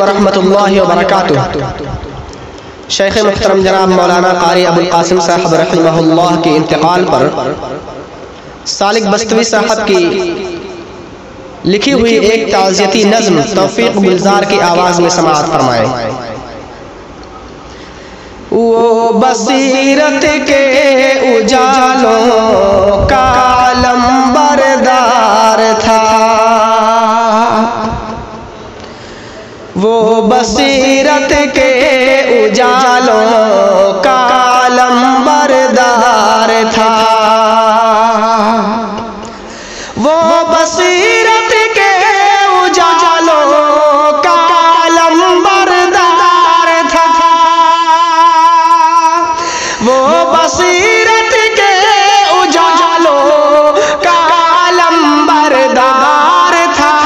ورحمۃ اللہ وبرکاتہ۔ شیخ محترم جناب مولانا قاری ابو القاسم صاحب رحمہ اللہ کے انتقال پر سالک بستوی صاحب کی لکھی ہوئی ایک تعزیتی نظم توفیق گلزار کی آواز میں سماعت فرمائیں۔ وہ بصیرت کے اجالوں کا علم بردار تھا، وہ بصیرت کے اجالوں کا علم بردار تھا، وہ بصیرت کے اجالوں کا علم بردار تھا، وہ بصیرت کے اجالوں کا علم بردار تھا۔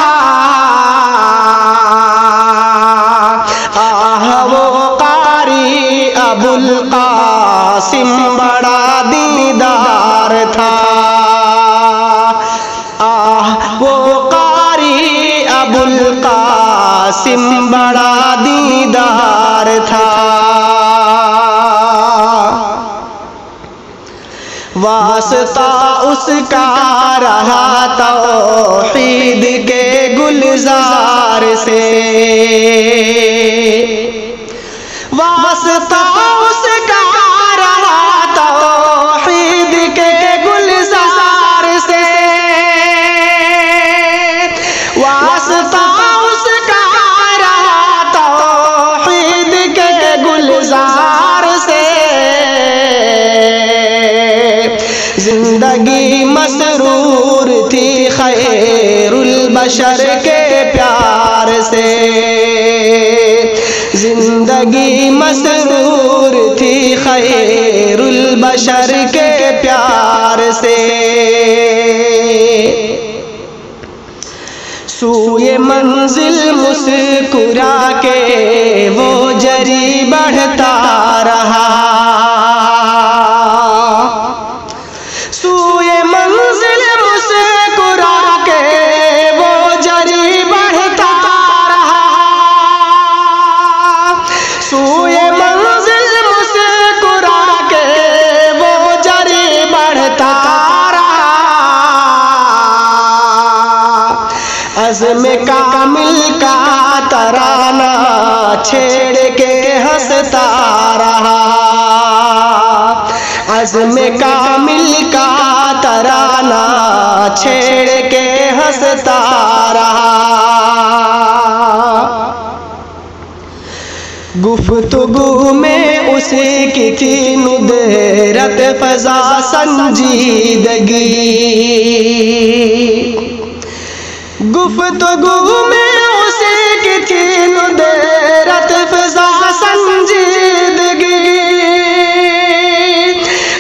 وہ قاری ابو القاسم بڑا دیندار تھا، وہ قاری ابو القاسم بڑا دیندار تھا۔ واسطہ اس کا رہا توحید کے گلزار سے، واسطہ اس کا رہا توحید کے گلزار سے، واسطہ اس کا رہا توحید کے گلزار سے۔ زندگی مسرور تھی خیر البشر کے پیار سے، زندگی مسرور تھی خیر البشر کے پیار سے۔ سوئے منزل مسکرا کے وہ جری بڑھتا رہا، سوئے منزل مسکرا کے وہ جری بڑھتا رہا، سوئے منزل مسکرا کے وہ جری بڑھتا رہا۔ عزم کامل کا ترانہ چھیڑ کے ہنستا رہا، عزم کامل کا ترانہ چھیڑ کے ہنستا رہا۔ گفتگو میں اس کی تھی ندرت فضا سنجیدگی، گفتگو میں اس کی تھی ندرت فضا سنجیدگی،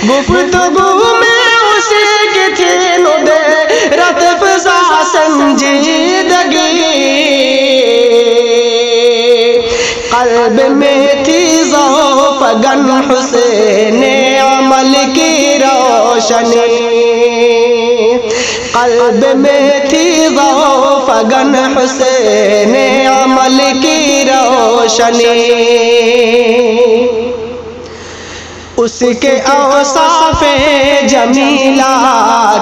گفتگو میں اس کی تھی ندرت فضا سنجیدگی، قلب میں تھی ذوق گن حسین عمل کی روشنی، قلب میں تھی ذوق گن حسین عمل کی روشنی، اس کے اوصاف جمیلہ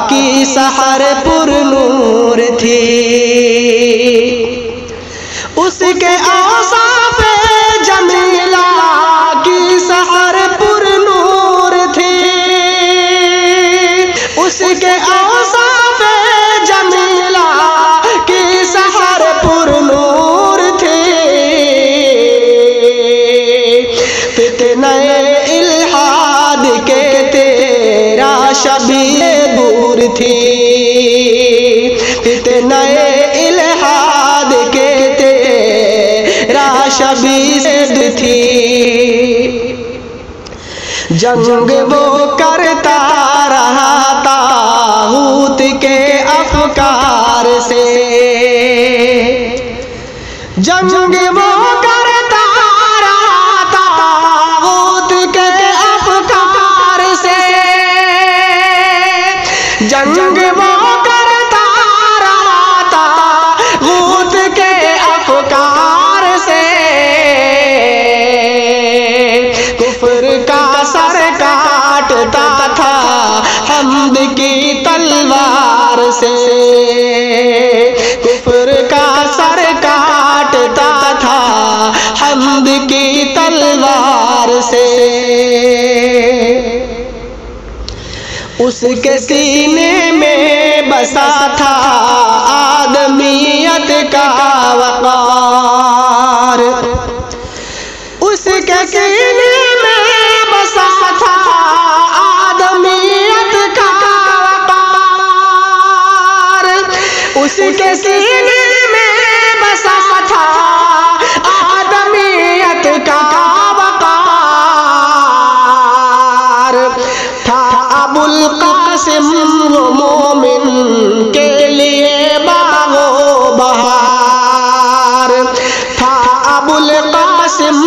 کی سحر پر نور تھی، اس کے اوصاف جمیلہ کی سحر پر نور تھی، اس کے اوصاف جمیلہ کی سحر پر نور تھی۔ فتنہ الحاد کے تیرا شبیہ دور تھی، فتنہ الحاد کے تیرا شبیہ دور تھی، جنگ وہ کرتا رہا طاغوت کے افکار سے، جنگ وہ کرتا رہا طاغوت کے افکار سے، جنگ وہ کرتا رہا طاغوت کے افکار سے۔ اس کے سینے میں بسا تھا آدمیت کا وقار، اس کے سینے میں بسا تھا آدمیت کا وقار، اس کے سینے میں بسا تھا آدمیت کا وقار، تھا ابو القاسم وہ مومن کے لیے باغ و بہار، تھا ابو القاسم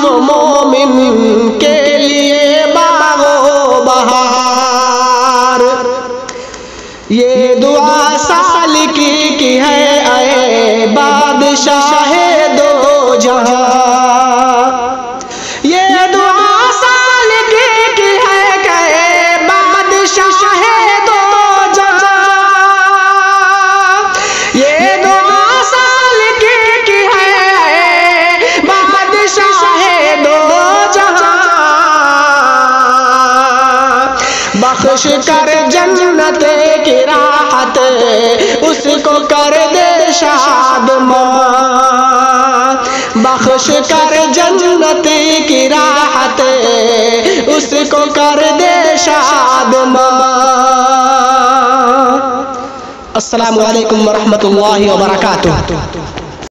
وہ مومن کے لیے باغ و بہار۔ یہ دعا سالکی کی ہے اے بادشاہ دو جہاں، یہ دعا سالکی کی ہے کہ بادشاہ دو جہاں، یہ دعا سالکی کی ہے بادشاہ دو جہاں، بخش کر جنت کی راحت اس کو کر دے شادمان، بخش کر جنت کی راحت اس کو کر دے شادمان۔ السلام علیکم ورحمۃ اللہ وبرکاتہ۔